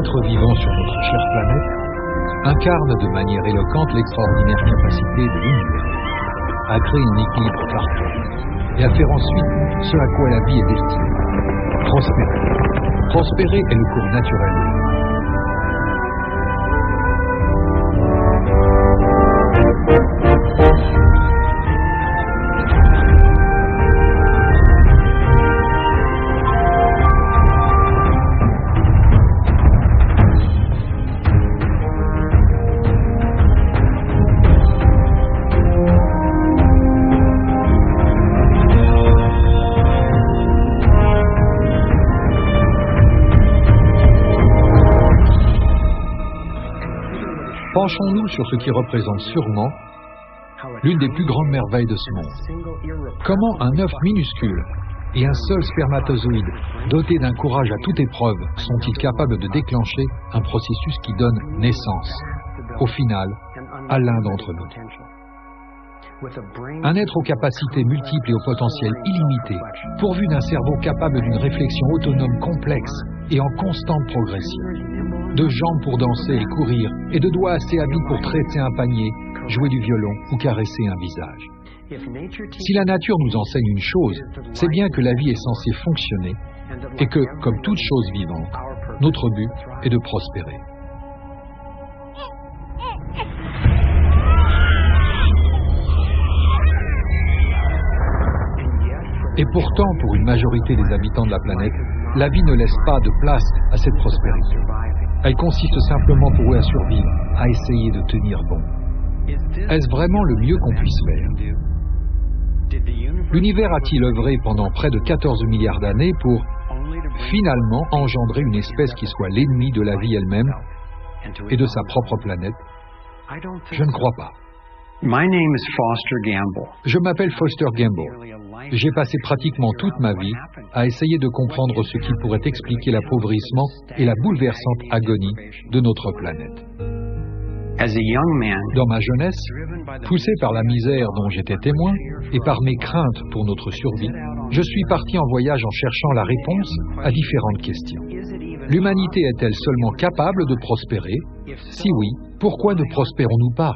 êtres vivants sur notre chère planète incarne de manière éloquente l'extraordinaire capacité de l'univers à créer un équilibre parfait et à faire ensuite ce à quoi la vie est destinée. Prospérer. Prospérer est le cours naturel de la vie. Penchons-nous sur ce qui représente sûrement l'une des plus grandes merveilles de ce monde. Comment un œuf minuscule et un seul spermatozoïde, doté d'un courage à toute épreuve, sont-ils capables de déclencher un processus qui donne naissance, au final, à l'un d'entre nous? Un être aux capacités multiples et au potentiel illimité, pourvu d'un cerveau capable d'une réflexion autonome complexe et en constante progression, de jambes pour danser et courir, et de doigts assez habiles pour traiter un panier, jouer du violon ou caresser un visage. Si la nature nous enseigne une chose, c'est bien que la vie est censée fonctionner, et que, comme toute chose vivante, notre but est de prospérer. Et pourtant, pour une majorité des habitants de la planète, la vie ne laisse pas de place à cette prospérité. Elle consiste simplement pour eux à survivre, à essayer de tenir bon. Est-ce vraiment le mieux qu'on puisse faire? L'univers a-t-il œuvré pendant près de 14 milliards d'années pour finalement engendrer une espèce qui soit l'ennemi de la vie elle-même et de sa propre planète? Je ne crois pas. Je m'appelle Foster Gamble. J'ai passé pratiquement toute ma vie à essayer de comprendre ce qui pourrait expliquer l'appauvrissement et la bouleversante agonie de notre planète. Dans ma jeunesse, poussé par la misère dont j'étais témoin et par mes craintes pour notre survie, je suis parti en voyage en cherchant la réponse à différentes questions. L'humanité est-elle seulement capable de prospérer? Si oui, pourquoi ne prospérons-nous pas?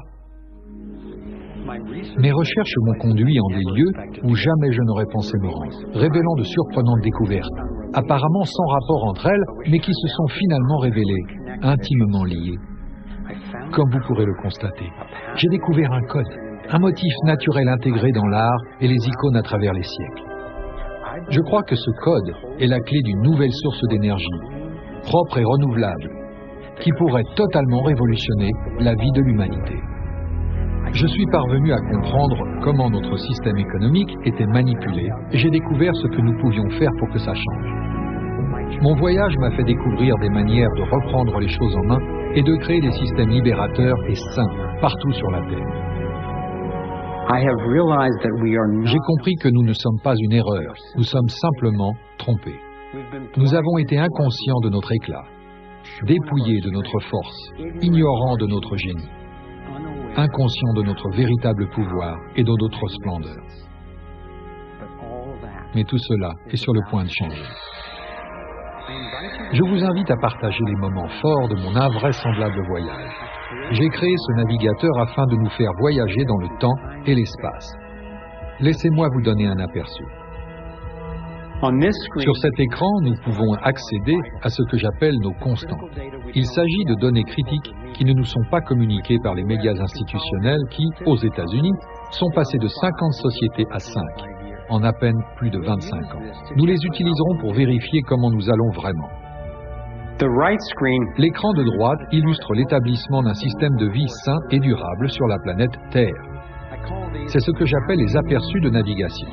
Mes recherches m'ont conduit en des lieux où jamais je n'aurais pensé me rendre, révélant de surprenantes découvertes, apparemment sans rapport entre elles, mais qui se sont finalement révélées, intimement liées. Comme vous pourrez le constater, j'ai découvert un code, un motif naturel intégré dans l'art et les icônes à travers les siècles. Je crois que ce code est la clé d'une nouvelle source d'énergie, propre et renouvelable, qui pourrait totalement révolutionner la vie de l'humanité. Je suis parvenu à comprendre comment notre système économique était manipulé et j'ai découvert ce que nous pouvions faire pour que ça change. Mon voyage m'a fait découvrir des manières de reprendre les choses en main et de créer des systèmes libérateurs et sains partout sur la Terre. J'ai compris que nous ne sommes pas une erreur, nous sommes simplement trompés. Nous avons été inconscients de notre éclat, dépouillés de notre force, ignorants de notre génie, inconscients de notre véritable pouvoir et de notre splendeur. Mais tout cela est sur le point de changer. Je vous invite à partager les moments forts de mon invraisemblable voyage. J'ai créé ce navigateur afin de nous faire voyager dans le temps et l'espace. Laissez-moi vous donner un aperçu. Sur cet écran, nous pouvons accéder à ce que j'appelle nos constantes. Il s'agit de données critiques qui ne nous sont pas communiquées par les médias institutionnels qui, aux États-Unis, sont passés de 50 sociétés à 5, en à peine plus de 25 ans. Nous les utiliserons pour vérifier comment nous allons vraiment. L'écran de droite illustre l'établissement d'un système de vie sain et durable sur la planète Terre. C'est ce que j'appelle les aperçus de navigation.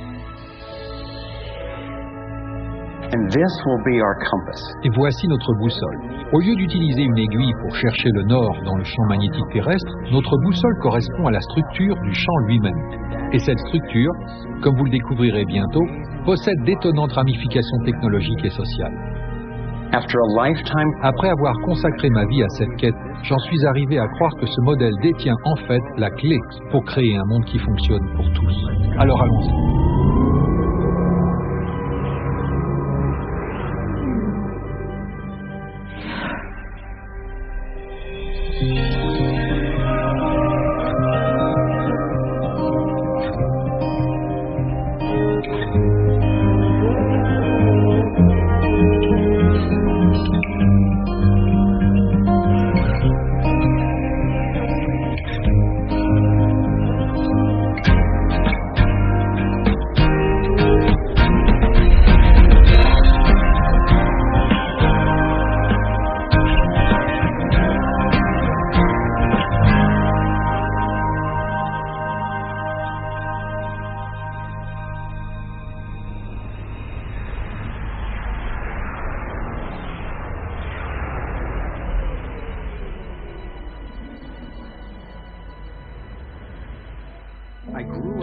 Et voici notre boussole. Au lieu d'utiliser une aiguille pour chercher le nord dans le champ magnétique terrestre, notre boussole correspond à la structure du champ lui-même. Et cette structure, comme vous le découvrirez bientôt, possède d'étonnantes ramifications technologiques et sociales. Après avoir consacré ma vie à cette quête, j'en suis arrivé à croire que ce modèle détient en fait la clé pour créer un monde qui fonctionne pour tous. Alors allons-y.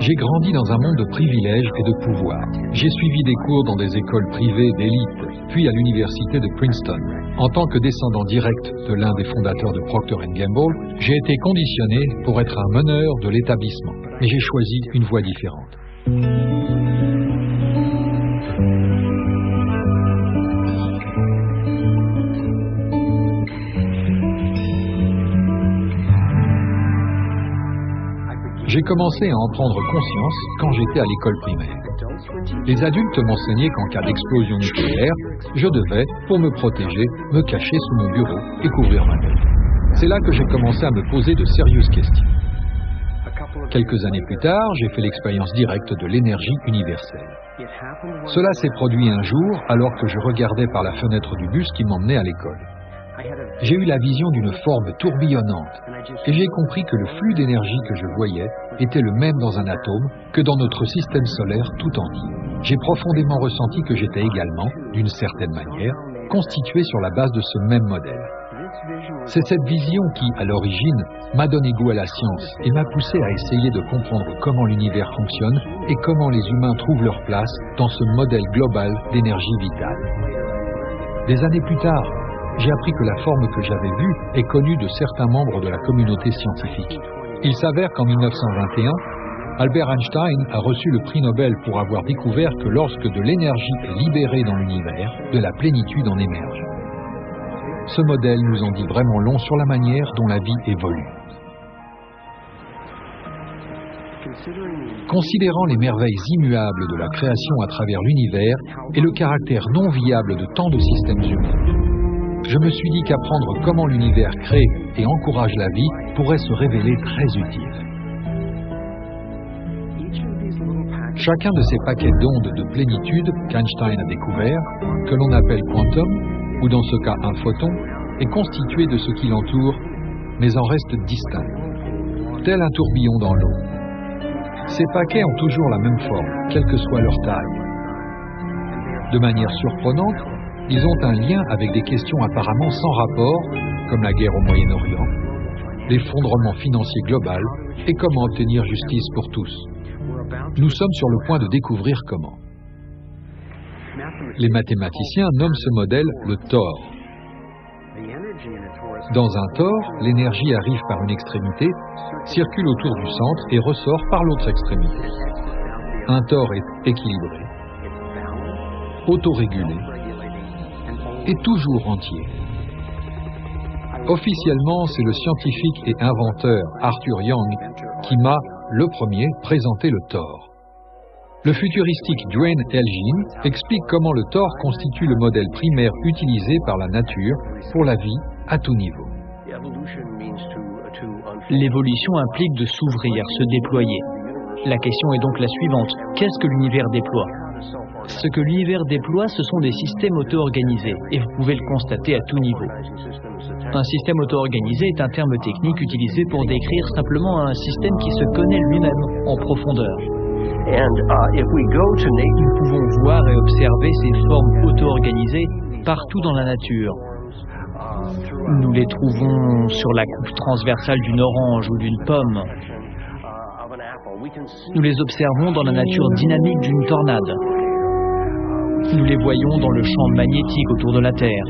J'ai grandi dans un monde de privilèges et de pouvoir. J'ai suivi des cours dans des écoles privées d'élite, puis à l'université de Princeton. En tant que descendant direct de l'un des fondateurs de Procter & Gamble, j'ai été conditionné pour être un meneur de l'établissement. Mais j'ai choisi une voie différente. J'ai commencé à en prendre conscience quand j'étais à l'école primaire. Les adultes m'enseignaient qu'en cas d'explosion nucléaire, je devais, pour me protéger, me cacher sous mon bureau et couvrir ma tête. C'est là que j'ai commencé à me poser de sérieuses questions. Quelques années plus tard, j'ai fait l'expérience directe de l'énergie universelle. Cela s'est produit un jour alors que je regardais par la fenêtre du bus qui m'emmenait à l'école. J'ai eu la vision d'une forme tourbillonnante et j'ai compris que le flux d'énergie que je voyais était le même dans un atome que dans notre système solaire tout entier. J'ai profondément ressenti que j'étais également, d'une certaine manière, constitué sur la base de ce même modèle. C'est cette vision qui, à l'origine, m'a donné goût à la science et m'a poussé à essayer de comprendre comment l'univers fonctionne et comment les humains trouvent leur place dans ce modèle global d'énergie vitale. Des années plus tard, j'ai appris que la forme que j'avais vue est connue de certains membres de la communauté scientifique. Il s'avère qu'en 1921, Albert Einstein a reçu le prix Nobel pour avoir découvert que lorsque de l'énergie est libérée dans l'univers, de la plénitude en émerge. Ce modèle nous en dit vraiment long sur la manière dont la vie évolue. Considérant les merveilles immuables de la création à travers l'univers et le caractère non viable de tant de systèmes humains, je me suis dit qu'apprendre comment l'univers crée et encourage la vie pourrait se révéler très utile. Chacun de ces paquets d'ondes de plénitude qu'Einstein a découvert, que l'on appelle quantum, ou dans ce cas un photon, est constitué de ce qui l'entoure, mais en reste distinct, tel un tourbillon dans l'eau. Ces paquets ont toujours la même forme, quelle que soit leur taille. De manière surprenante, ils ont un lien avec des questions apparemment sans rapport, comme la guerre au Moyen-Orient, l'effondrement financier global et comment obtenir justice pour tous. Nous sommes sur le point de découvrir comment. Les mathématiciens nomment ce modèle le tor. Dans un tor, l'énergie arrive par une extrémité, circule autour du centre et ressort par l'autre extrémité. Un tor est équilibré, autorégulé et toujours entier. Officiellement, c'est le scientifique et inventeur Arthur Young qui m'a, le premier, présenté le tor. Le futuristique Duane Elgin explique comment le tor constitue le modèle primaire utilisé par la nature pour la vie à tout niveau. L'évolution implique de s'ouvrir, se déployer. La question est donc la suivante. Qu'est-ce que l'univers déploie ? Ce que l'univers déploie, ce sont des systèmes auto-organisés, et vous pouvez le constater à tout niveau. Un système auto-organisé est un terme technique utilisé pour décrire simplement un système qui se connaît lui-même en profondeur. Nous pouvons voir et observer ces formes auto-organisées partout dans la nature. Nous les trouvons sur la coupe transversale d'une orange ou d'une pomme. Nous les observons dans la nature dynamique d'une tornade. Nous les voyons dans le champ magnétique autour de la Terre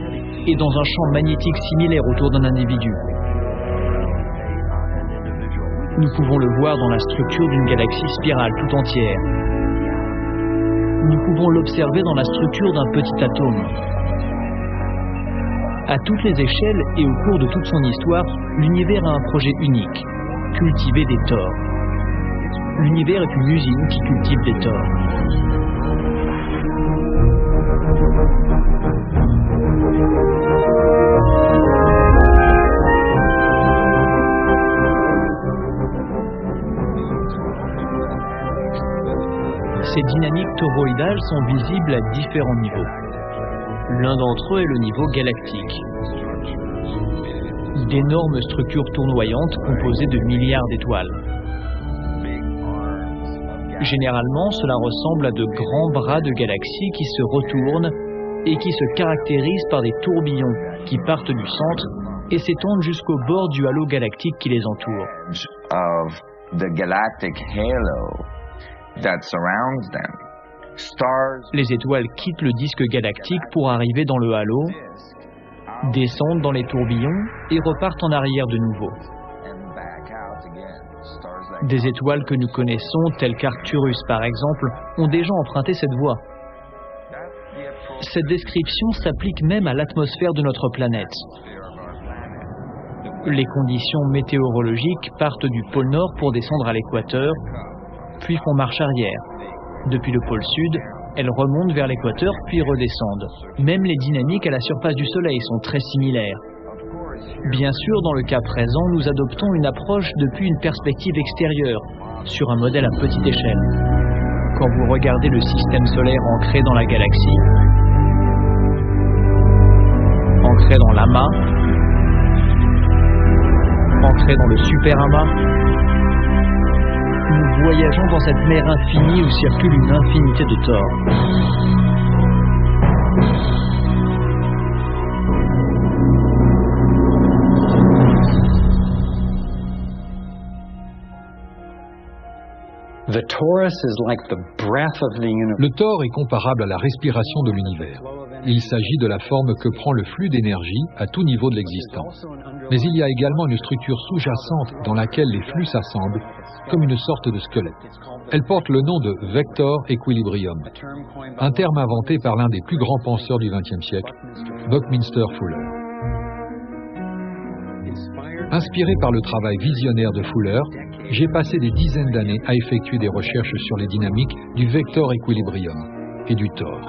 et dans un champ magnétique similaire autour d'un individu. Nous pouvons le voir dans la structure d'une galaxie spirale tout entière. Nous pouvons l'observer dans la structure d'un petit atome. À toutes les échelles et au cours de toute son histoire, l'univers a un projet unique, cultiver des tors. L'univers est une usine qui cultive des tors. Ces dynamiques toroïdales sont visibles à différents niveaux. L'un d'entre eux est le niveau galactique. D'énormes structures tournoyantes composées de milliards d'étoiles. Généralement, cela ressemble à de grands bras de galaxies qui se retournent et qui se caractérisent par des tourbillons qui partent du centre et s'étendent jusqu'au bord du halo galactique qui les entoure. Of the galactic halo that surrounds them. Les étoiles quittent le disque galactique pour arriver dans le halo, descendent dans les tourbillons et repartent en arrière de nouveau. Des étoiles que nous connaissons, telles qu'Arcturus par exemple, ont déjà emprunté cette voie. Cette description s'applique même à l'atmosphère de notre planète. Les conditions météorologiques partent du pôle Nord pour descendre à l'équateur, puis font marche arrière. Depuis le pôle Sud, elles remontent vers l'équateur puis redescendent. Même les dynamiques à la surface du Soleil sont très similaires. Bien sûr, dans le cas présent, nous adoptons une approche depuis une perspective extérieure, sur un modèle à petite échelle. Quand vous regardez le système solaire ancré dans la galaxie, ancré dans l'amas, ancré dans le superamas, nous voyageons dans cette mer infinie où circule une infinité de tors. Le tor est comparable à la respiration de l'univers. Il s'agit de la forme que prend le flux d'énergie à tout niveau de l'existence. Mais il y a également une structure sous-jacente dans laquelle les flux s'assemblent, comme une sorte de squelette. Elle porte le nom de vector equilibrium, un terme inventé par l'un des plus grands penseurs du XXe siècle, Buckminster Fuller. Inspiré par le travail visionnaire de Fuller, j'ai passé des dizaines d'années à effectuer des recherches sur les dynamiques du vector equilibrium et du tor.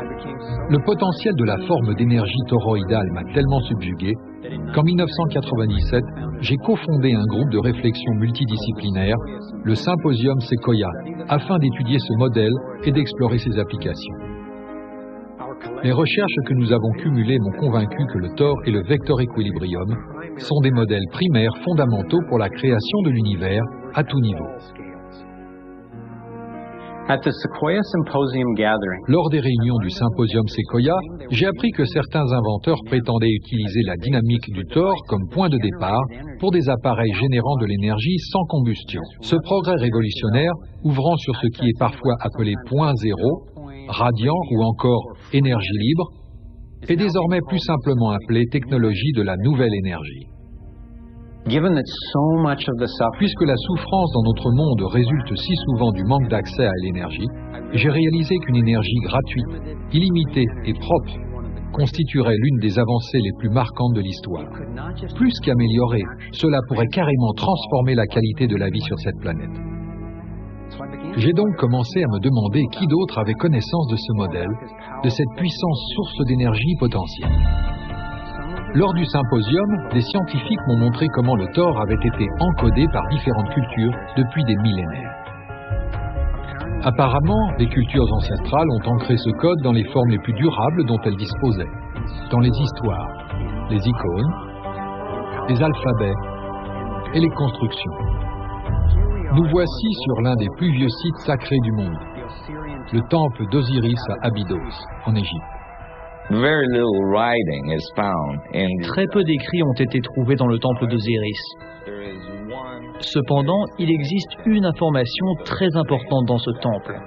Le potentiel de la forme d'énergie toroïdale m'a tellement subjugué qu'en 1997, j'ai cofondé un groupe de réflexion multidisciplinaire, le Symposium Sequoia, afin d'étudier ce modèle et d'explorer ses applications. Les recherches que nous avons cumulées m'ont convaincu que le tor et le vector equilibrium sont des modèles primaires fondamentaux pour la création de l'univers à tout niveau. Lors des réunions du Symposium Sequoia, j'ai appris que certains inventeurs prétendaient utiliser la dynamique du tor comme point de départ pour des appareils générant de l'énergie sans combustion. Ce progrès révolutionnaire, ouvrant sur ce qui est parfois appelé point zéro, radiant ou encore énergie libre, est désormais plus simplement appelé technologie de la nouvelle énergie. Puisque la souffrance dans notre monde résulte si souvent du manque d'accès à l'énergie, j'ai réalisé qu'une énergie gratuite, illimitée et propre constituerait l'une des avancées les plus marquantes de l'histoire. Plus qu'améliorer, cela pourrait carrément transformer la qualité de la vie sur cette planète. J'ai donc commencé à me demander qui d'autre avait connaissance de ce modèle, de cette puissante source d'énergie potentielle. Lors du symposium, des scientifiques m'ont montré comment le tor avait été encodé par différentes cultures depuis des millénaires. Apparemment, les cultures ancestrales ont ancré ce code dans les formes les plus durables dont elles disposaient, dans les histoires, les icônes, les alphabets et les constructions. Nous voici sur l'un des plus vieux sites sacrés du monde, le temple d'Osiris à Abydos, en Égypte. Très peu d'écrits ont été trouvés dans le temple d'Osiris. Cependant, il existe une information très importante dans ce temple.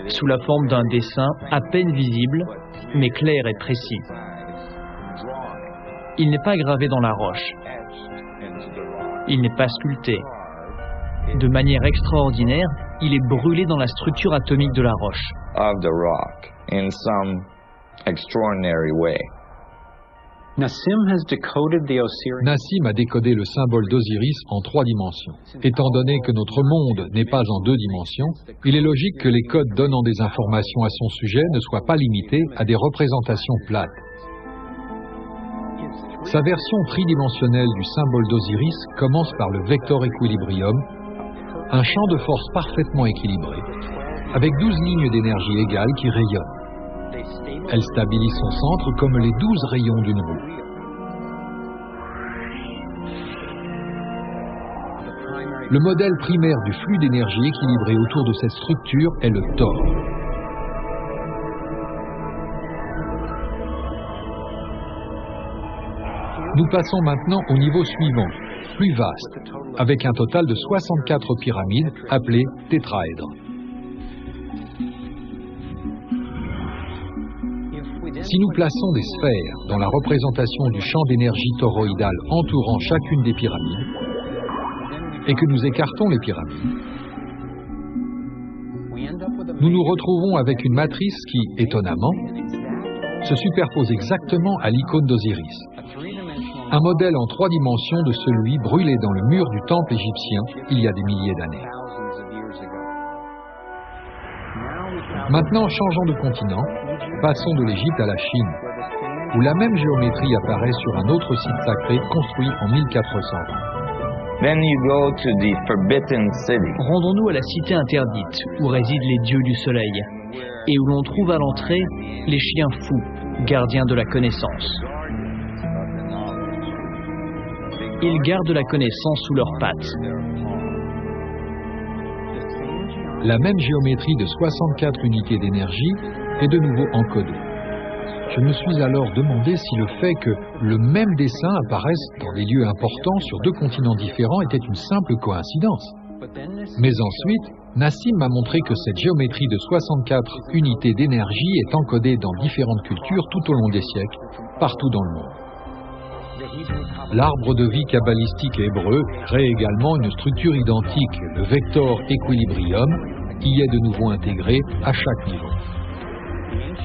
Sous la forme d'un dessin à peine visible, mais clair et précis. Il n'est pas gravé dans la roche. Il n'est pas sculpté. De manière extraordinaire, il est brûlé dans la structure atomique de la roche. Nassim a décodé le symbole d'Osiris en 3 dimensions. Étant donné que notre monde n'est pas en 2 dimensions, il est logique que les codes donnant des informations à son sujet ne soient pas limités à des représentations plates. Sa version tridimensionnelle du symbole d'Osiris commence par le vector equilibrium, un champ de force parfaitement équilibré, avec 12 lignes d'énergie égales qui rayonnent. Elle stabilise son centre comme les 12 rayons d'une roue. Le modèle primaire du flux d'énergie équilibré autour de cette structure est le Thor. Nous passons maintenant au niveau suivant, plus vaste, avec un total de 64 pyramides appelées tétraèdres. Si nous plaçons des sphères dans la représentation du champ d'énergie toroïdal entourant chacune des pyramides, et que nous écartons les pyramides, nous nous retrouvons avec une matrice qui, étonnamment, se superpose exactement à l'icône d'Osiris. Un modèle en 3 dimensions de celui brûlé dans le mur du temple égyptien il y a des milliers d'années. Maintenant, changeons de continent, passons de l'Égypte à la Chine, où la même géométrie apparaît sur un autre site sacré construit en 1400. Then you go to the Forbidden City. Rendons-nous à la cité interdite, où résident les dieux du soleil, et où l'on trouve à l'entrée les chiens fous, gardiens de la connaissance. Ils gardent la connaissance sous leurs pattes. La même géométrie de 64 unités d'énergie est de nouveau encodée. Je me suis alors demandé si le fait que le même dessin apparaisse dans des lieux importants sur 2 continents différents était une simple coïncidence. Mais ensuite, Nassim m'a montré que cette géométrie de 64 unités d'énergie est encodée dans différentes cultures tout au long des siècles, partout dans le monde. L'arbre de vie kabbalistique hébreu crée également une structure identique, le vector equilibrium, qui est de nouveau intégré à chaque niveau.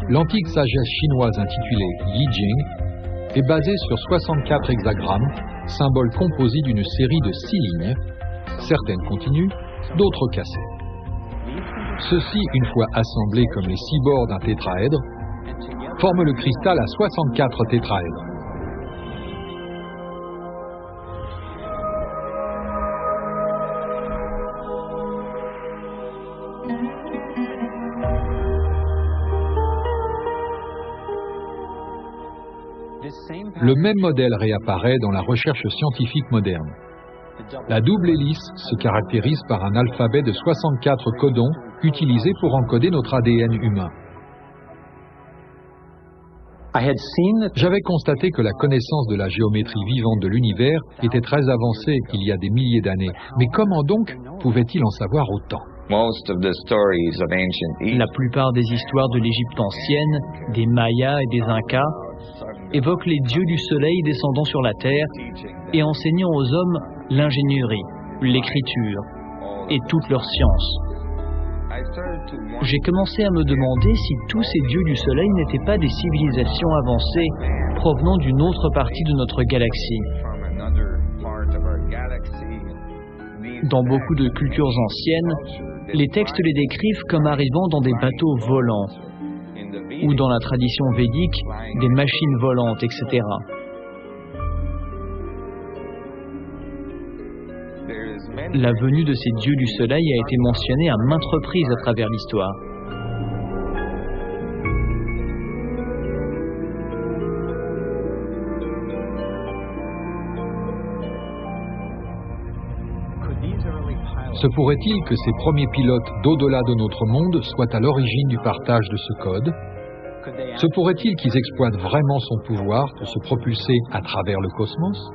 L'antique sagesse chinoise intitulée Yi Jing est basée sur 64 hexagrammes, symboles composés d'une série de 6 lignes, certaines continues, d'autres cassées. Ceux-ci, une fois assemblés comme les 6 bords d'un tétraèdre, forment le cristal à 64 tétraèdres. Le même modèle réapparaît dans la recherche scientifique moderne. La double hélice se caractérise par un alphabet de 64 codons utilisés pour encoder notre ADN humain. J'avais constaté que la connaissance de la géométrie vivante de l'univers était très avancée il y a des milliers d'années. Mais comment donc pouvait-il en savoir autant? La plupart des histoires de l'Égypte ancienne, des Mayas et des Incas évoquent les dieux du soleil descendant sur la terre et enseignant aux hommes l'ingénierie, l'écriture et toutes leurs sciences. J'ai commencé à me demander si tous ces dieux du soleil n'étaient pas des civilisations avancées provenant d'une autre partie de notre galaxie. Dans beaucoup de cultures anciennes, les textes les décrivent comme arrivant dans des bateaux volants, ou dans la tradition védique, des machines volantes, etc. La venue de ces dieux du soleil a été mentionnée à maintes reprises à travers l'histoire. Se pourrait-il que ces premiers pilotes d'au-delà de notre monde soient à l'origine du partage de ce code? Se pourrait-il qu'ils exploitent vraiment son pouvoir pour se propulser à travers le cosmos?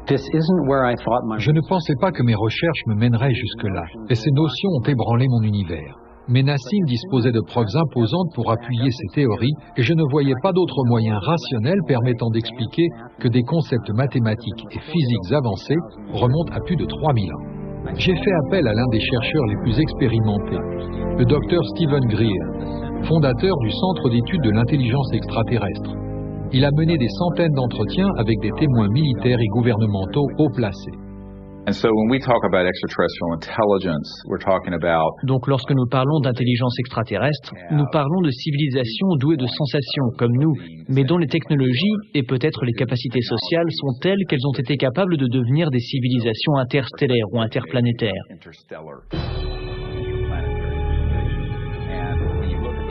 Je ne pensais pas que mes recherches me mèneraient jusque-là, et ces notions ont ébranlé mon univers. Mais Nassim disposait de preuves imposantes pour appuyer ses théories, et je ne voyais pas d'autre moyen rationnel permettant d'expliquer que des concepts mathématiques et physiques avancés remontent à plus de 3000 ans. J'ai fait appel à l'un des chercheurs les plus expérimentés, le docteur Stephen Greer, fondateur du Centre d'études de l'intelligence extraterrestre. Il a mené des centaines d'entretiens avec des témoins militaires et gouvernementaux haut placés. Donc lorsque nous parlons d'intelligence extraterrestre, nous parlons de civilisations douées de sensations comme nous, mais dont les technologies et peut-être les capacités sociales sont telles qu'elles ont été capables de devenir des civilisations interstellaires ou interplanétaires.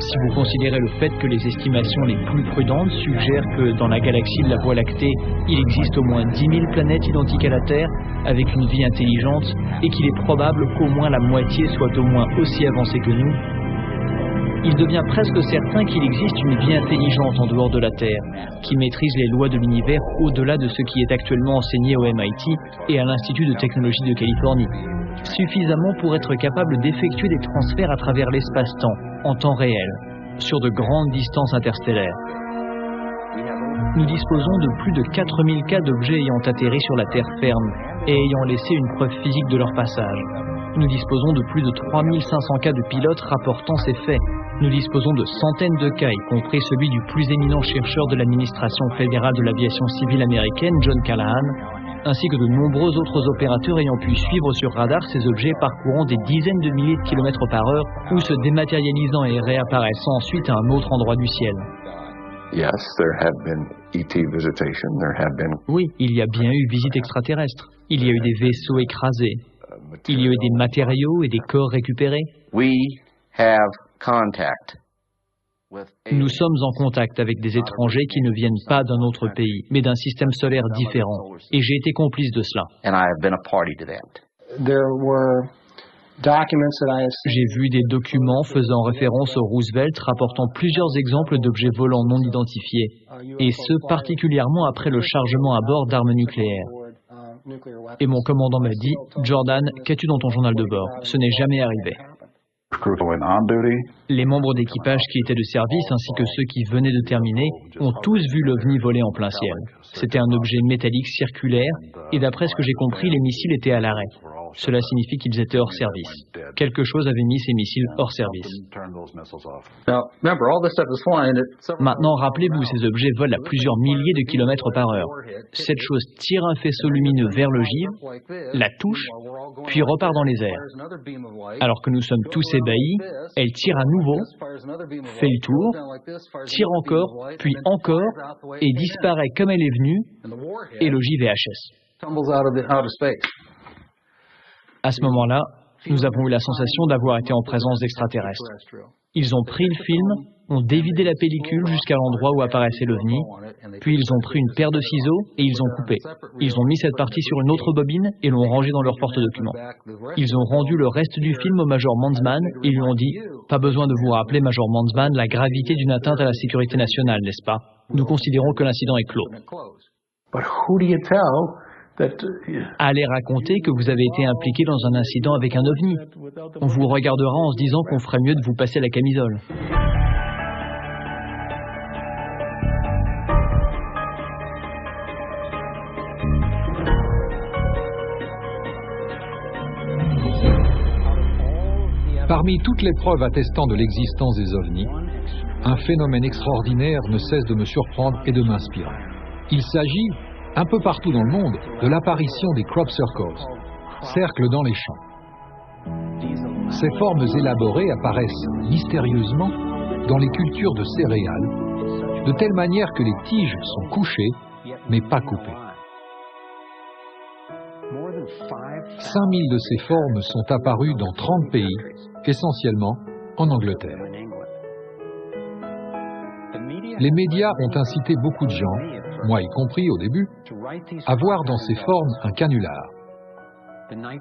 Si vous considérez le fait que les estimations les plus prudentes suggèrent que dans la galaxie de la Voie lactée, il existe au moins 10 000 planètes identiques à la Terre, avec une vie intelligente, et qu'il est probable qu'au moins la moitié soit au moins aussi avancée que nous, il devient presque certain qu'il existe une vie intelligente en dehors de la Terre, qui maîtrise les lois de l'univers au-delà de ce qui est actuellement enseigné au MIT et à l'Institut de technologie de Californie, suffisamment pour être capable d'effectuer des transferts à travers l'espace-temps, en temps réel, sur de grandes distances interstellaires. Nous disposons de plus de 4000 cas d'objets ayant atterri sur la Terre ferme et ayant laissé une preuve physique de leur passage. Nous disposons de plus de 3500 cas de pilotes rapportant ces faits. Nous disposons de centaines de cas, y compris celui du plus éminent chercheur de l'administration fédérale de l'aviation civile américaine, John Callahan, ainsi que de nombreux autres opérateurs ayant pu suivre sur radar ces objets parcourant des dizaines de milliers de kilomètres par heure ou se dématérialisant et réapparaissant ensuite à un autre endroit du ciel. Oui, il y a bien eu visite extraterrestre. Il y a eu des vaisseaux écrasés. Il y a eu des matériaux et des corps récupérés. Nous sommes en contact avec des étrangers qui ne viennent pas d'un autre pays, mais d'un système solaire différent. Et j'ai été complice de cela. J'ai vu des documents faisant référence au Roosevelt rapportant plusieurs exemples d'objets volants non identifiés, et ce particulièrement après le chargement à bord d'armes nucléaires. Et mon commandant m'a dit, « Jordan, qu'as-tu dans ton journal de bord? Ce n'est jamais arrivé. » Les membres d'équipage qui étaient de service ainsi que ceux qui venaient de terminer ont tous vu l'OVNI voler en plein ciel. C'était un objet métallique circulaire et d'après ce que j'ai compris, les missiles étaient à l'arrêt. Cela signifie qu'ils étaient hors service. Quelque chose avait mis ces missiles hors service. Maintenant, rappelez-vous, ces objets volent à plusieurs milliers de kilomètres par heure. Cette chose tire un faisceau lumineux vers l'ogive, la touche, puis repart dans les airs. Alors que nous sommes tous ébahis, elle tire à nouveau, fait le tour, tire encore, puis encore, et disparaît comme elle est venue, et l'ogive est HS. À ce moment-là, nous avons eu la sensation d'avoir été en présence d'extraterrestres. Ils ont pris le film, ont dévidé la pellicule jusqu'à l'endroit où apparaissait l'OVNI, puis ils ont pris une paire de ciseaux et ils ont coupé. Ils ont mis cette partie sur une autre bobine et l'ont rangée dans leur porte-documents. Ils ont rendu le reste du film au Major Mandsman et lui ont dit « Pas besoin de vous rappeler, Major Mandsman, la gravité d'une atteinte à la sécurité nationale, n'est-ce pas? Nous considérons que l'incident est clos. » Allez raconter que vous avez été impliqué dans un incident avec un OVNI. On vous regardera en se disant qu'on ferait mieux de vous passer la camisole. Parmi toutes les preuves attestant de l'existence des ovnis, un phénomène extraordinaire ne cesse de me surprendre et de m'inspirer. Il s'agit, un peu partout dans le monde, de l'apparition des crop circles, cercles dans les champs. Ces formes élaborées apparaissent mystérieusement dans les cultures de céréales, de telle manière que les tiges sont couchées, mais pas coupées. 5000 de ces formes sont apparues dans 30 pays, essentiellement en Angleterre. Les médias ont incité beaucoup de gens, moi y compris au début, à voir dans ces formes un canular,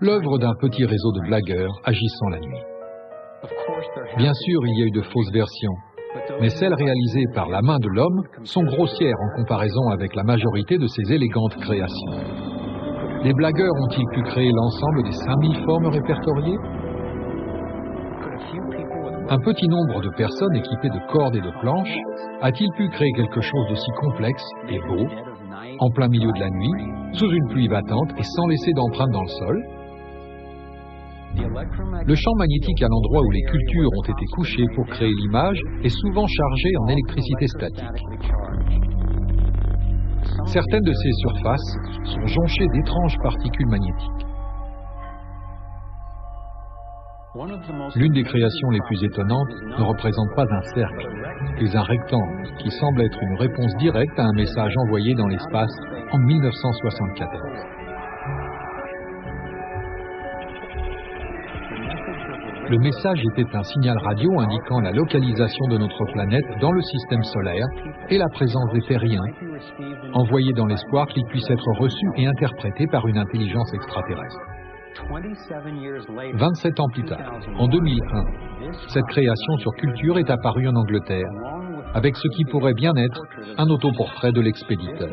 l'œuvre d'un petit réseau de blagueurs agissant la nuit. Bien sûr, il y a eu de fausses versions, mais celles réalisées par la main de l'homme sont grossières en comparaison avec la majorité de ces élégantes créations. Les blagueurs ont-ils pu créer l'ensemble des 5000 formes répertoriées? Un petit nombre de personnes équipées de cordes et de planches a-t-il pu créer quelque chose d'aussi complexe et beau, en plein milieu de la nuit, sous une pluie battante et sans laisser d'empreintes dans le sol? Le champ magnétique à l'endroit où les cultures ont été couchées pour créer l'image est souvent chargé en électricité statique. Certaines de ces surfaces sont jonchées d'étranges particules magnétiques. L'une des créations les plus étonnantes ne représente pas un cercle, mais un rectangle qui semble être une réponse directe à un message envoyé dans l'espace en 1974. Le message était un signal radio indiquant la localisation de notre planète dans le système solaire et la présence des terriens, envoyé dans l'espoir qu'il puisse être reçu et interprété par une intelligence extraterrestre. 27 ans plus tard, en 2001, cette création sur culture est apparue en Angleterre, avec ce qui pourrait bien être un autoportrait de l'expéditeur.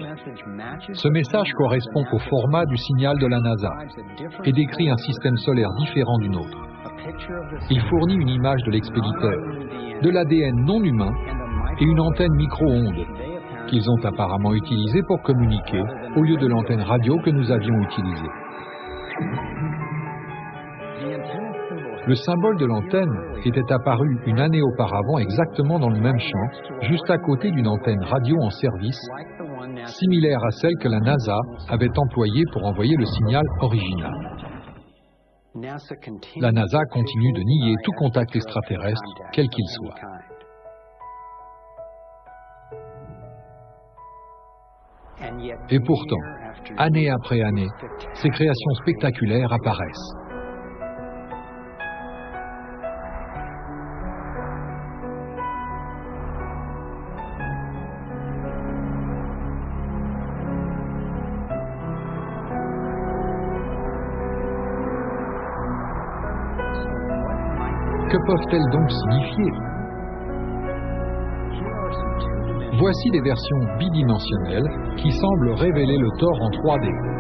Ce message correspond au format du signal de la NASA et décrit un système solaire différent du nôtre. Il fournit une image de l'expéditeur, de l'ADN non humain et une antenne micro-ondes qu'ils ont apparemment utilisée pour communiquer au lieu de l'antenne radio que nous avions utilisée. Le symbole de l'antenne était apparu une année auparavant exactement dans le même champ, juste à côté d'une antenne radio en service, similaire à celle que la NASA avait employée pour envoyer le signal original. La NASA continue de nier tout contact extraterrestre, quel qu'il soit. Et pourtant, année après année, ces créations spectaculaires apparaissent. Que peuvent-elles donc signifier? Voici des versions bidimensionnelles qui semblent révéler le tort en 3D.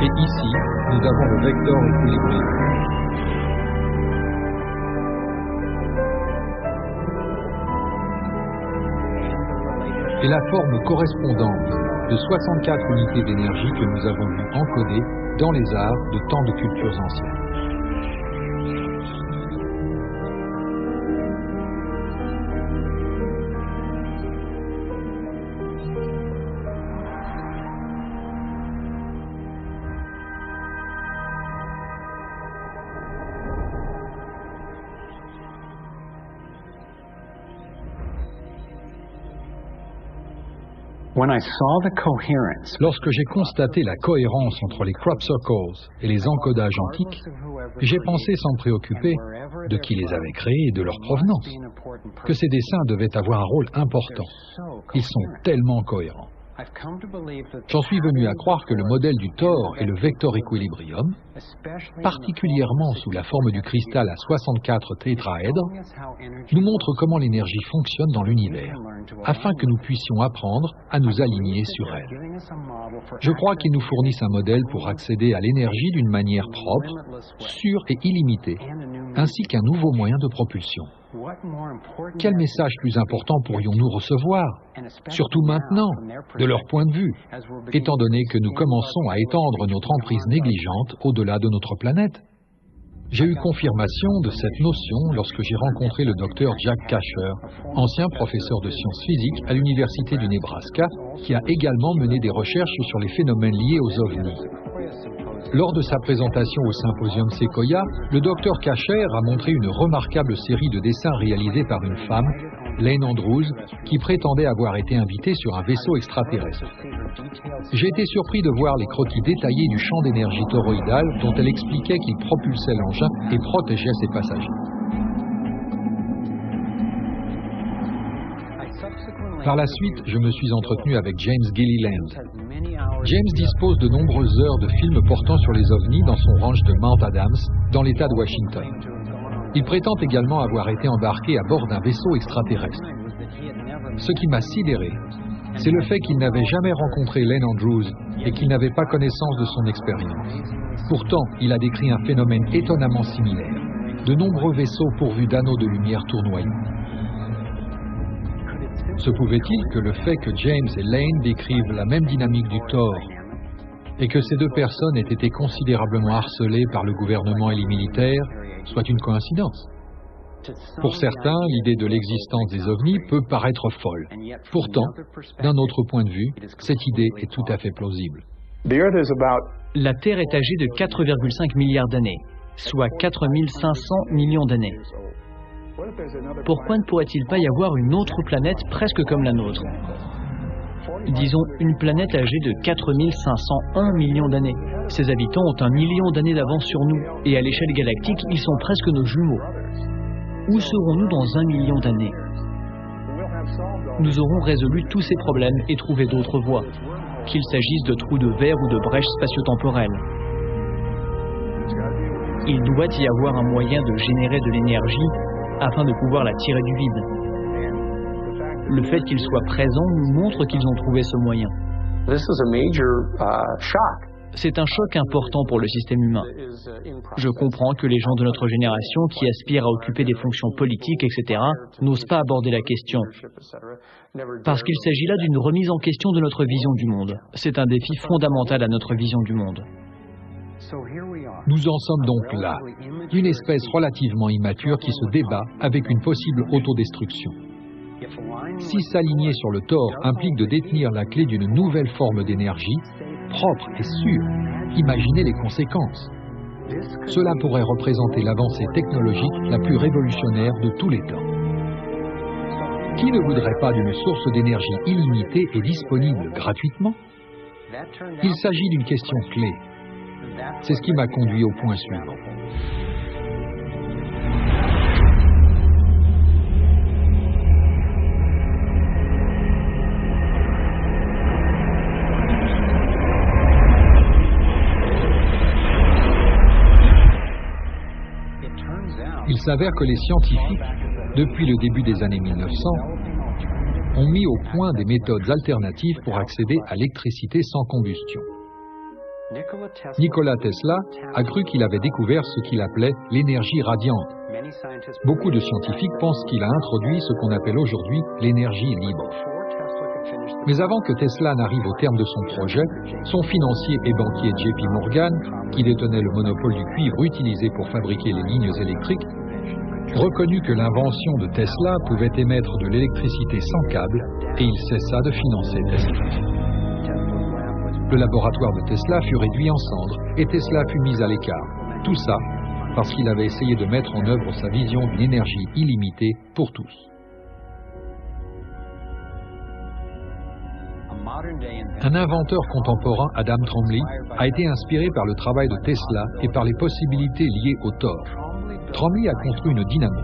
Et ici, nous avons le vecteur équilibré. Et la forme correspondante de 64 unités d'énergie que nous avons vues encodées dans les arts de tant de cultures anciennes. Lorsque j'ai constaté la cohérence entre les crop circles et les encodages antiques, j'ai pensé sans me préoccuper de qui les avait créés et de leur provenance, que ces dessins devaient avoir un rôle important. Ils sont tellement cohérents. J'en suis venu à croire que le modèle du Thor et le Vector Equilibrium, particulièrement sous la forme du cristal à 64 tétraèdres, nous montrent comment l'énergie fonctionne dans l'univers, afin que nous puissions apprendre à nous aligner sur elle. Je crois qu'ils nous fournissent un modèle pour accéder à l'énergie d'une manière propre, sûre et illimitée, ainsi qu'un nouveau moyen de propulsion. Quel message plus important pourrions-nous recevoir, surtout maintenant, de leur point de vue, étant donné que nous commençons à étendre notre emprise négligente au-delà de notre planète? J'ai eu confirmation de cette notion lorsque j'ai rencontré le docteur Jack Kasher, ancien professeur de sciences physiques à l'Université du Nebraska, qui a également mené des recherches sur les phénomènes liés aux ovnis. Lors de sa présentation au symposium Sequoia, le docteur Kasher a montré une remarquable série de dessins réalisés par une femme, Lane Andrews, qui prétendait avoir été invitée sur un vaisseau extraterrestre. J'ai été surpris de voir les croquis détaillés du champ d'énergie toroïdal dont elle expliquait qu'il propulsait l'engin et protégeait ses passagers. Par la suite, je me suis entretenu avec James Gilliland. James dispose de nombreuses heures de films portant sur les ovnis dans son ranch de Mount Adams, dans l'État de Washington. Il prétend également avoir été embarqué à bord d'un vaisseau extraterrestre. Ce qui m'a sidéré, c'est le fait qu'il n'avait jamais rencontré Len Andrews et qu'il n'avait pas connaissance de son expérience. Pourtant, il a décrit un phénomène étonnamment similaire. De nombreux vaisseaux pourvus d'anneaux de lumière tournoyants. Se pouvait-il que le fait que James et Lane décrivent la même dynamique du tort et que ces deux personnes aient été considérablement harcelées par le gouvernement et les militaires soit une coïncidence? Pour certains, l'idée de l'existence des ovnis peut paraître folle. Pourtant, d'un autre point de vue, cette idée est tout à fait plausible. La Terre est âgée de 4,5 milliards d'années, soit 4500 millions d'années. Pourquoi ne pourrait-il pas y avoir une autre planète presque comme la nôtre? Disons une planète âgée de 4501 millions d'années. Ses habitants ont 1 million d'années d'avance sur nous, et à l'échelle galactique, ils sont presque nos jumeaux. Où serons-nous dans 1 million d'années? Nous aurons résolu tous ces problèmes et trouvé d'autres voies, qu'il s'agisse de trous de verre ou de brèches spatio-temporelles. Il doit y avoir un moyen de générer de l'énergie afin de pouvoir la tirer du vide. Le fait qu'ils soient présents nous montre qu'ils ont trouvé ce moyen. C'est un choc important pour le système humain. Je comprends que les gens de notre génération qui aspirent à occuper des fonctions politiques, etc., n'osent pas aborder la question. Parce qu'il s'agit là d'une remise en question de notre vision du monde. C'est un défi fondamental à notre vision du monde. Nous en sommes donc là, une espèce relativement immature qui se débat avec une possible autodestruction. Si s'aligner sur le tort implique de détenir la clé d'une nouvelle forme d'énergie, propre et sûre, imaginez les conséquences. Cela pourrait représenter l'avancée technologique la plus révolutionnaire de tous les temps. Qui ne voudrait pas d'une source d'énergie illimitée et disponible gratuitement? Il s'agit d'une question clé. C'est ce qui m'a conduit au point suivant. Il s'avère que les scientifiques, depuis le début des années 1900, ont mis au point des méthodes alternatives pour accéder à l'électricité sans combustion. Nikola Tesla a cru qu'il avait découvert ce qu'il appelait l'énergie radiante. Beaucoup de scientifiques pensent qu'il a introduit ce qu'on appelle aujourd'hui l'énergie libre. Mais avant que Tesla n'arrive au terme de son projet, son financier et banquier JP Morgan, qui détenait le monopole du cuivre utilisé pour fabriquer les lignes électriques, reconnut que l'invention de Tesla pouvait émettre de l'électricité sans câble et il cessa de financer Tesla. Le laboratoire de Tesla fut réduit en cendres et Tesla fut mis à l'écart. Tout ça parce qu'il avait essayé de mettre en œuvre sa vision d'une énergie illimitée pour tous. Un inventeur contemporain, Adam Trombley, a été inspiré par le travail de Tesla et par les possibilités liées au tort. Trombley a construit une dynamo,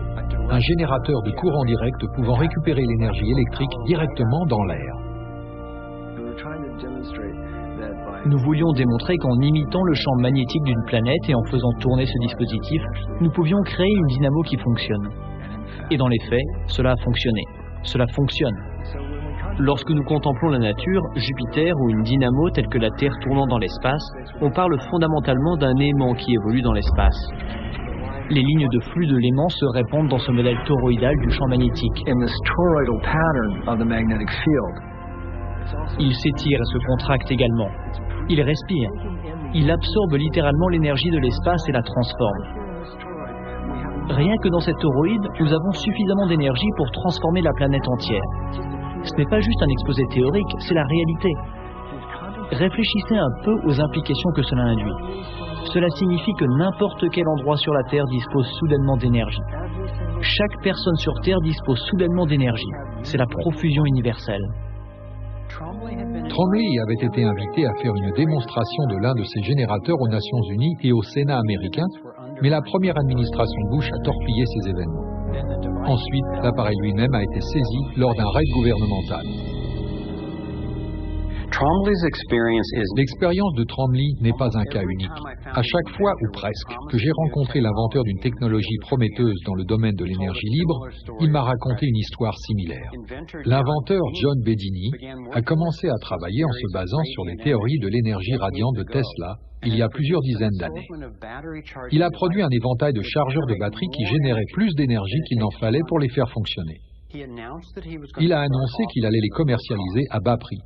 un générateur de courant direct pouvant récupérer l'énergie électrique directement dans l'air. Nous voulions démontrer qu'en imitant le champ magnétique d'une planète et en faisant tourner ce dispositif, nous pouvions créer une dynamo qui fonctionne. Et dans les faits, cela a fonctionné. Cela fonctionne. Lorsque nous contemplons la nature, Jupiter ou une dynamo telle que la Terre tournant dans l'espace, on parle fondamentalement d'un aimant qui évolue dans l'espace. Les lignes de flux de l'aimant se répandent dans ce modèle toroïdal du champ magnétique. Il s'étire et se contracte également. Il respire. Il absorbe littéralement l'énergie de l'espace et la transforme. Rien que dans cette toroïde, nous avons suffisamment d'énergie pour transformer la planète entière. Ce n'est pas juste un exposé théorique, c'est la réalité. Réfléchissez un peu aux implications que cela induit. Cela signifie que n'importe quel endroit sur la Terre dispose soudainement d'énergie. Chaque personne sur Terre dispose soudainement d'énergie. C'est la profusion universelle. Trombley avait été invité à faire une démonstration de l'un de ses générateurs aux Nations Unies et au Sénat américain, mais la première administration Bush a torpillé ces événements. Ensuite, l'appareil lui-même a été saisi lors d'un raid gouvernemental. L'expérience de Tromley n'est pas un cas unique. À chaque fois, ou presque, que j'ai rencontré l'inventeur d'une technologie prometteuse dans le domaine de l'énergie libre, il m'a raconté une histoire similaire. L'inventeur John Bedini a commencé à travailler en se basant sur les théories de l'énergie radiante de Tesla il y a plusieurs dizaines d'années. Il a produit un éventail de chargeurs de batteries qui généraient plus d'énergie qu'il n'en fallait pour les faire fonctionner. Il a annoncé qu'il allait les commercialiser à bas prix.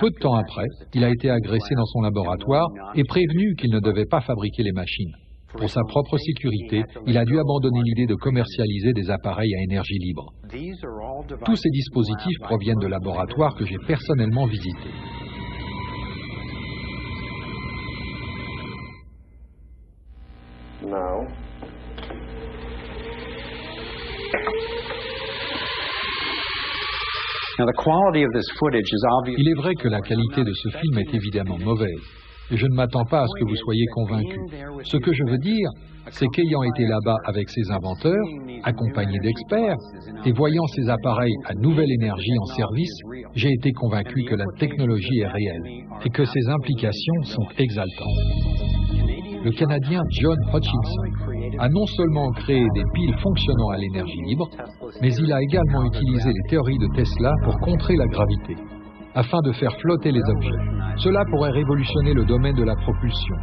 Peu de temps après, il a été agressé dans son laboratoire et prévenu qu'il ne devait pas fabriquer les machines. Pour sa propre sécurité, il a dû abandonner l'idée de commercialiser des appareils à énergie libre. Tous ces dispositifs proviennent de laboratoires que j'ai personnellement visités. Il est vrai que la qualité de ce film est évidemment mauvaise, et je ne m'attends pas à ce que vous soyez convaincus. Ce que je veux dire, c'est qu'ayant été là-bas avec ces inventeurs, accompagnés d'experts, et voyant ces appareils à nouvelle énergie en service, j'ai été convaincu que la technologie est réelle, et que ses implications sont exaltantes. Le Canadien John Hutchinson a non seulement créé des piles fonctionnant à l'énergie libre, mais il a également utilisé les théories de Tesla pour contrer la gravité, afin de faire flotter les objets. Cela pourrait révolutionner le domaine de la propulsion.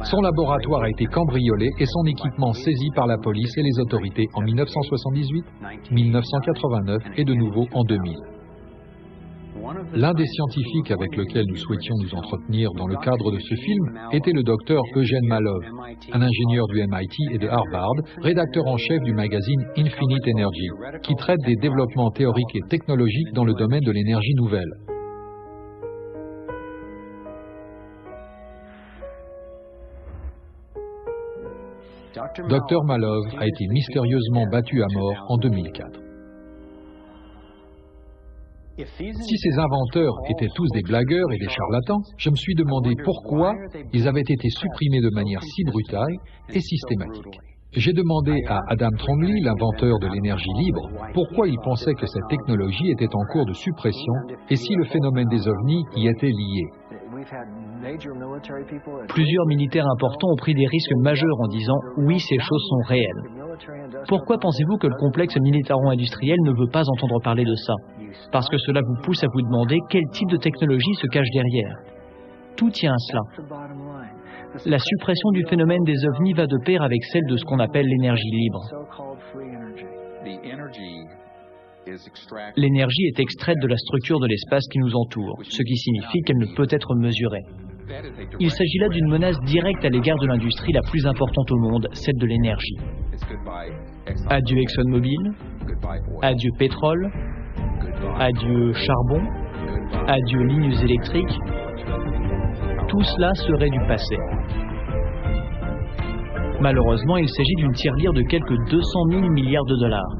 Son laboratoire a été cambriolé et son équipement saisi par la police et les autorités en 1978, 1989 et de nouveau en 2000. L'un des scientifiques avec lequel nous souhaitions nous entretenir dans le cadre de ce film était le docteur Eugene Malov, un ingénieur du MIT et de Harvard, rédacteur en chef du magazine Infinite Energy, qui traite des développements théoriques et technologiques dans le domaine de l'énergie nouvelle. Dr Malov a été mystérieusement battu à mort en 2004. Si ces inventeurs étaient tous des blagueurs et des charlatans, je me suis demandé pourquoi ils avaient été supprimés de manière si brutale et systématique. J'ai demandé à Adam Tromley, l'inventeur de l'énergie libre, pourquoi il pensait que cette technologie était en cours de suppression et si le phénomène des ovnis y était lié. Plusieurs militaires importants ont pris des risques majeurs en disant « oui, ces choses sont réelles ». Pourquoi pensez-vous que le complexe militaro-industriel ne veut pas entendre parler de ça? Parce que cela vous pousse à vous demander quel type de technologie se cache derrière. Tout tient à cela. La suppression du phénomène des ovnis va de pair avec celle de ce qu'on appelle l'énergie libre. L'énergie est extraite de la structure de l'espace qui nous entoure, ce qui signifie qu'elle ne peut être mesurée. Il s'agit là d'une menace directe à l'égard de l'industrie la plus importante au monde, celle de l'énergie. Adieu ExxonMobil, adieu pétrole, adieu charbon, adieu lignes électriques. Tout cela serait du passé. Malheureusement, il s'agit d'une tirelire de quelques 200 000 milliards de dollars.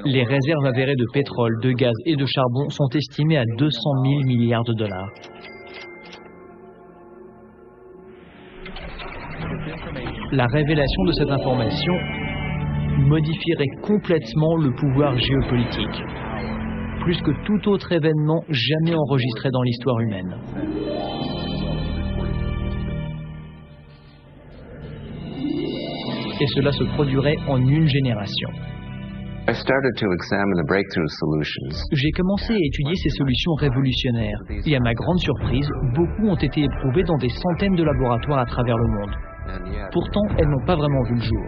Les réserves avérées de pétrole, de gaz et de charbon sont estimées à 200 000 milliards de dollars. La révélation de cette information modifierait complètement le pouvoir géopolitique, plus que tout autre événement jamais enregistré dans l'histoire humaine. Et cela se produirait en une génération. J'ai commencé à étudier ces solutions révolutionnaires et à ma grande surprise, beaucoup ont été éprouvées dans des centaines de laboratoires à travers le monde. Pourtant, elles n'ont pas vraiment vu le jour.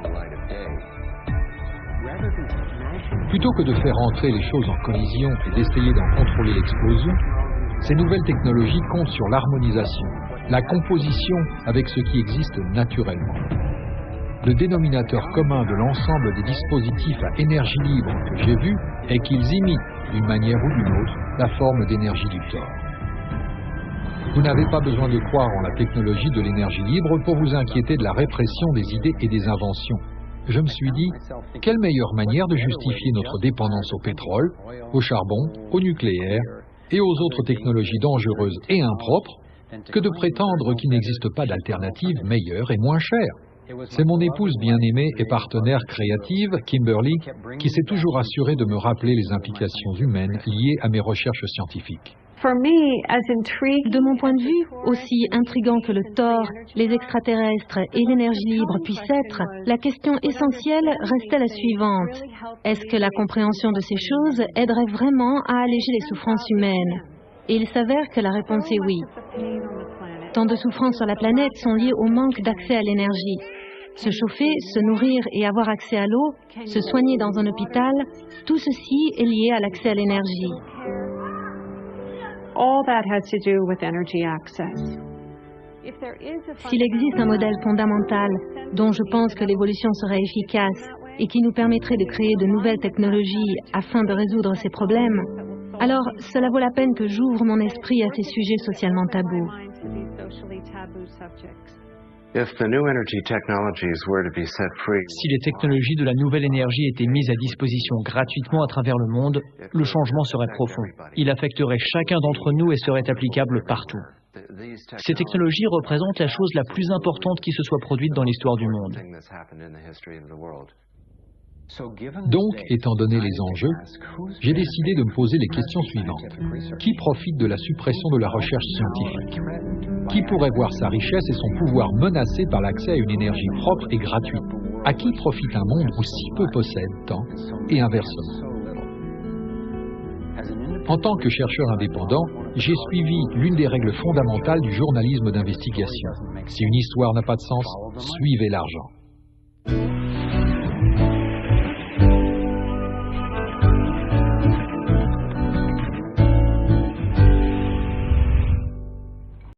Plutôt que de faire entrer les choses en collision et d'essayer d'en contrôler l'explosion, ces nouvelles technologies comptent sur l'harmonisation, la composition avec ce qui existe naturellement. Le dénominateur commun de l'ensemble des dispositifs à énergie libre que j'ai vus est qu'ils imitent, d'une manière ou d'une autre, la forme d'énergie du Thor. Vous n'avez pas besoin de croire en la technologie de l'énergie libre pour vous inquiéter de la répression des idées et des inventions. Je me suis dit, quelle meilleure manière de justifier notre dépendance au pétrole, au charbon, au nucléaire et aux autres technologies dangereuses et impropres que de prétendre qu'il n'existe pas d'alternative meilleure et moins chère. C'est mon épouse bien-aimée et partenaire créative, Kimberly, qui s'est toujours assurée de me rappeler les implications humaines liées à mes recherches scientifiques. De mon point de vue, aussi intriguant que le Thor, les extraterrestres et l'énergie libre puissent être, la question essentielle restait la suivante. Est-ce que la compréhension de ces choses aiderait vraiment à alléger les souffrances humaines? Et il s'avère que la réponse est oui. Tant de souffrances sur la planète sont liées au manque d'accès à l'énergie. Se chauffer, se nourrir et avoir accès à l'eau, se soigner dans un hôpital, tout ceci est lié à l'accès à l'énergie. S'il existe un modèle fondamental dont je pense que l'évolution serait efficace et qui nous permettrait de créer de nouvelles technologies afin de résoudre ces problèmes, alors cela vaut la peine que j'ouvre mon esprit à ces sujets socialement tabous. Si les technologies de la nouvelle énergie étaient mises à disposition gratuitement à travers le monde, le changement serait profond. Il affecterait chacun d'entre nous et serait applicable partout. Ces technologies représentent la chose la plus importante qui se soit produite dans l'histoire du monde. Donc, étant donné les enjeux, j'ai décidé de me poser les questions suivantes. Qui profite de la suppression de la recherche scientifique? Qui pourrait voir sa richesse et son pouvoir menacés par l'accès à une énergie propre et gratuite? À qui profite un monde où si peu possède tant, et inversement? En tant que chercheur indépendant, j'ai suivi l'une des règles fondamentales du journalisme d'investigation. Si une histoire n'a pas de sens, suivez l'argent.